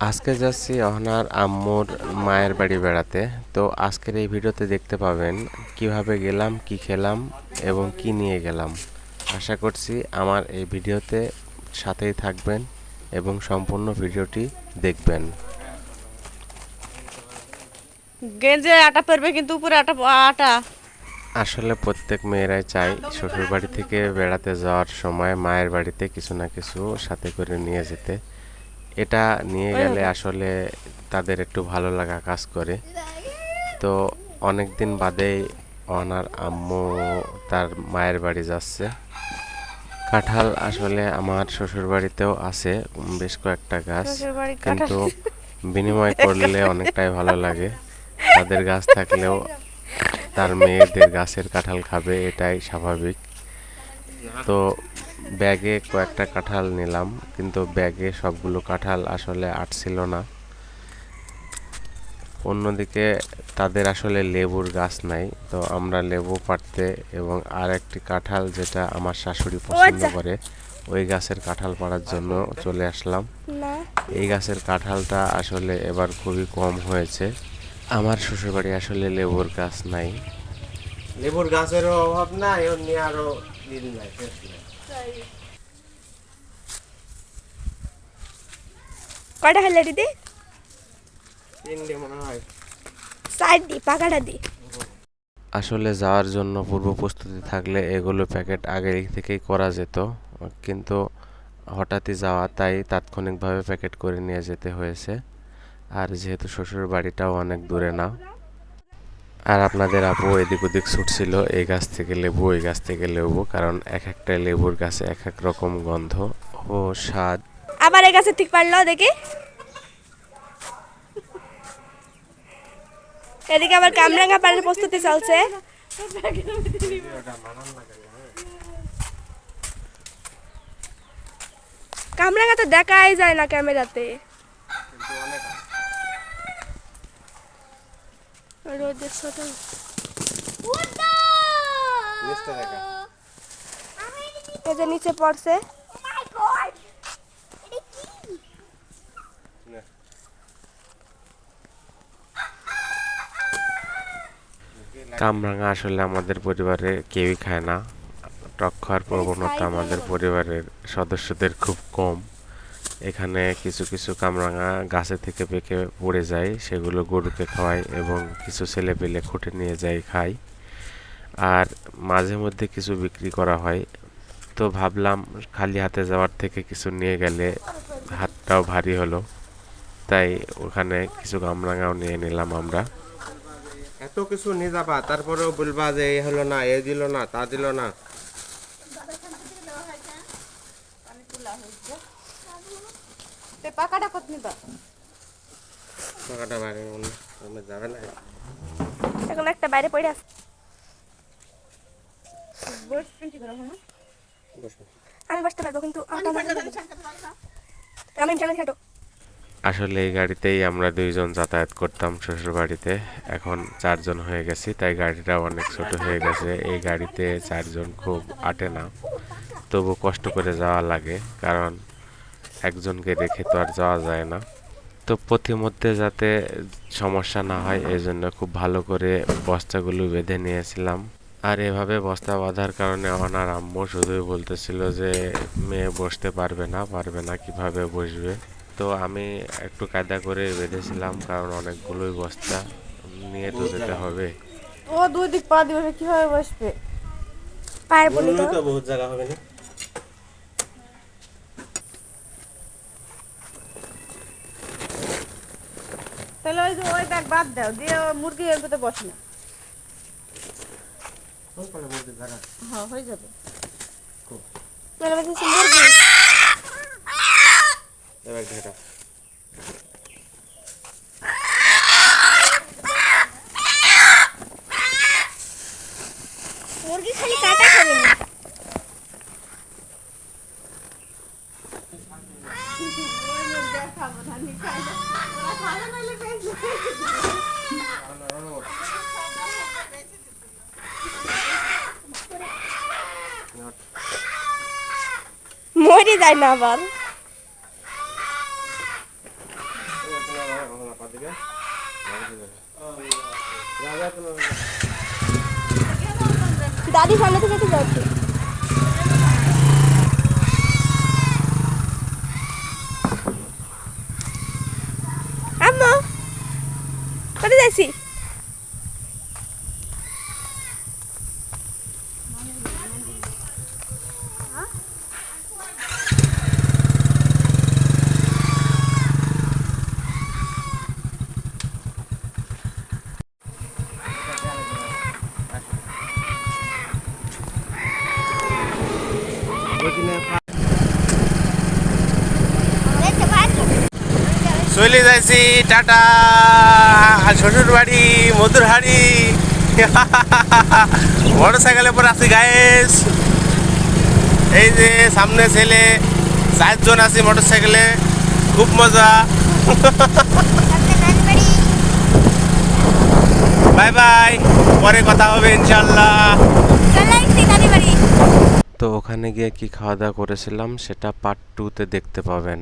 আজকে যাচ্ছি অহনার আম্মুর মায়ের বাড়ি বেড়াতে। তো আজকের এই ভিডিওতে দেখতে পাবেন কিভাবে গেলাম, কি খেলাম এবং কি নিয়ে গেলাম। আশা করছি আমার এই ভিডিওতে সাথেই থাকবেন এবং সম্পূর্ণ ভিডিওটি দেখবেন। গেঞ্জে আটা পরবে কিন্তু উপরে আটা আটা আসলে প্রত্যেক মেয়েরাই চায় শ্বশুর বাড়ি থেকে বেড়াতে যাওয়ার সময় মায়ের বাড়িতে কিছু না কিছু সাথে করে নিয়ে যেতে। এটা নিয়ে গেলে আসলে তাদের একটু ভালো লাগা কাজ করে। তো অনেক দিন বাদেই ওনার আম্মু তার মায়ের বাড়ি যাচ্ছে। কাঁঠাল আসলে আমার শ্বশুর বাড়িতেও আছে বেশ কয়েকটা গাছ, শ্বশুর বাড়ি কাঁঠাল কিন্তু বিনিময় করলে অনেকটাই ভালো লাগে। তাদের গাছ থাকলেও তার মেয়েদের গাছের কাঁঠাল খাবে, এটাই স্বাভাবিক। তো ব্যাগে কয়েকটা কাঁঠাল নিলাম, কিন্তু ব্যাগে সবগুলো কাঁঠাল আসলে আটছিল না। অন্যদিকে তাদের আসলে লেবুর গাছ নাই, তো আমরা লেবু পাড়তে এবং আর একটি কাঁঠাল যেটা আমার শাশুড়ি পছন্দ করে ওই গাছের কাঁঠাল পাড়ার জন্য চলে আসলাম। এই গাছের কাঁঠালটা আসলে এবার খুবই কম হয়েছে। আমার শ্বশুরবাড়ি আসলে লেবুর গাছ নাই। লেবুর গাছেরও অভাব নাই, এমনি আরো দিন নাই। কয়টা খেলে দিদি? তিনটে মনে হয়। সাইড দি পাকাটা দি। আসলে যাওয়ার জন্য পূর্ব প্রস্তুতি থাকলে এগুলো প্যাকেট আগে থেকেই করা যেত, কিন্তু হঠাৎই যাওয়া, তাই তাৎক্ষণিকভাবে প্যাকেট করে নিয়ে যেতে হয়েছে। আর যেহেতু শ্বশুর বাড়িটাও অনেক দূরে না, আর আপনাদের আপু এদিক ওদিক ছুটছিল এই গাছ থেকে লেবু ওই গাছ থেকে লেবু, কারণ এক একটা লেবুর গাছে এক এক রকম গন্ধ ও স্বাদ। আবার এই গাছের ঠিক পারলো দেখি। এদিকে আবার কামরাঙ্গা পাড়ের প্রস্তুতি চলছে। কামরাঙ্গা তো দেখাই যায় না ক্যামেরাতে। রোদের ছোট এই যে নিচে পড়ছে। কামরাঙা আসলে আমাদের পরিবারে কেউই খায় না। টক খাওয়ার প্রবণতা আমাদের পরিবারের সদস্যদের খুব কম। এখানে কিছু কিছু কামরাঙা গাছে থেকে পেকে পড়ে যায়, সেগুলো গরুকে খাওয়ায় এবং কিছু ছেলেপেলে খুঁটে নিয়ে যায় খায়। আর মাঝে মধ্যে কিছু বিক্রি করা হয়। তো ভাবলাম খালি হাতে যাওয়ার থেকে কিছু নিয়ে গেলে হাতটাও ভারী হলো, তাই ওখানে কিছু কামরাঙাও নিয়ে নিলাম আমরা। এত কিছু নিয়ে যাবা, তারপরেও বলবা যে এই হলো না, এ দিল না, তা দিল না। পাকাটা কত নিবা? টাকাটা বাইরে যাবে না। এখন একটা বাইরে পড়ে আছে। আমি বসতে পারবো কিন্তু আমি ইন্টারনেট ঘাটো। আসলে এই গাড়িতেই আমরা দুইজন যাতায়াত করতাম শ্বশুর বাড়িতে। এখন চারজন হয়ে গেছি, তাই গাড়িটা অনেক ছোট হয়ে গেছে। এই গাড়িতে চারজন খুব আটে না, তবু কষ্ট করে যাওয়া লাগে, কারণ একজনকে রেখে তো আর যাওয়া যায় না। তো পথিমধ্যে যাতে সমস্যা না হয় এই জন্য খুব ভালো করে বস্তাগুলো বেঁধে নিয়েছিলাম। আর এভাবে বস্তা বাঁধার কারণে ওনার আম্মু শুধুই বলতেছিল যে মেয়ে বসতে পারবে না, পারবে না, কিভাবে বসবে। তো আমি একটু কায়দা করে বেঁধেছিলাম, কারণ অনেকগুলোই বস্তা নিয়ে তো যেতে হবে। ও দুই দিক পা দিবে কিভাবে বসবে? পায়ের পড়লি তো বহুত জায়গা হবে না। তাহলে ওই যে ওই ব্যাগ বাদ দাও, দিয়ে মুরগি এর ভিতরে বসে না। হ্যাঁ হয়ে যাবে। মুরগি এবার ঘেরা মুরগি খালি কাটা খাবে না। মরে যায় না আবার। আপা দিকে যা যা কোনো দাদি সামনে থেকে একটু যাচ্ছে আম্মু কোথায় যাচ্ছি ওইখানে চলে যাইছি টাটা শ্বশুর বাড়ি মধুরহারি মোটর সাইকেলে পর আছি গায়েস এই যে সামনে ছেলে 4 জন আছি মোটর সাইকেলে খুব মজা বাই বাই পরে কথা হবে ইনশাল্লাহ তো ওখানে গিয়ে কি খাওয়া দাওয়া করেছিলাম সেটা পার্ট 2 তে দেখতে পাবেন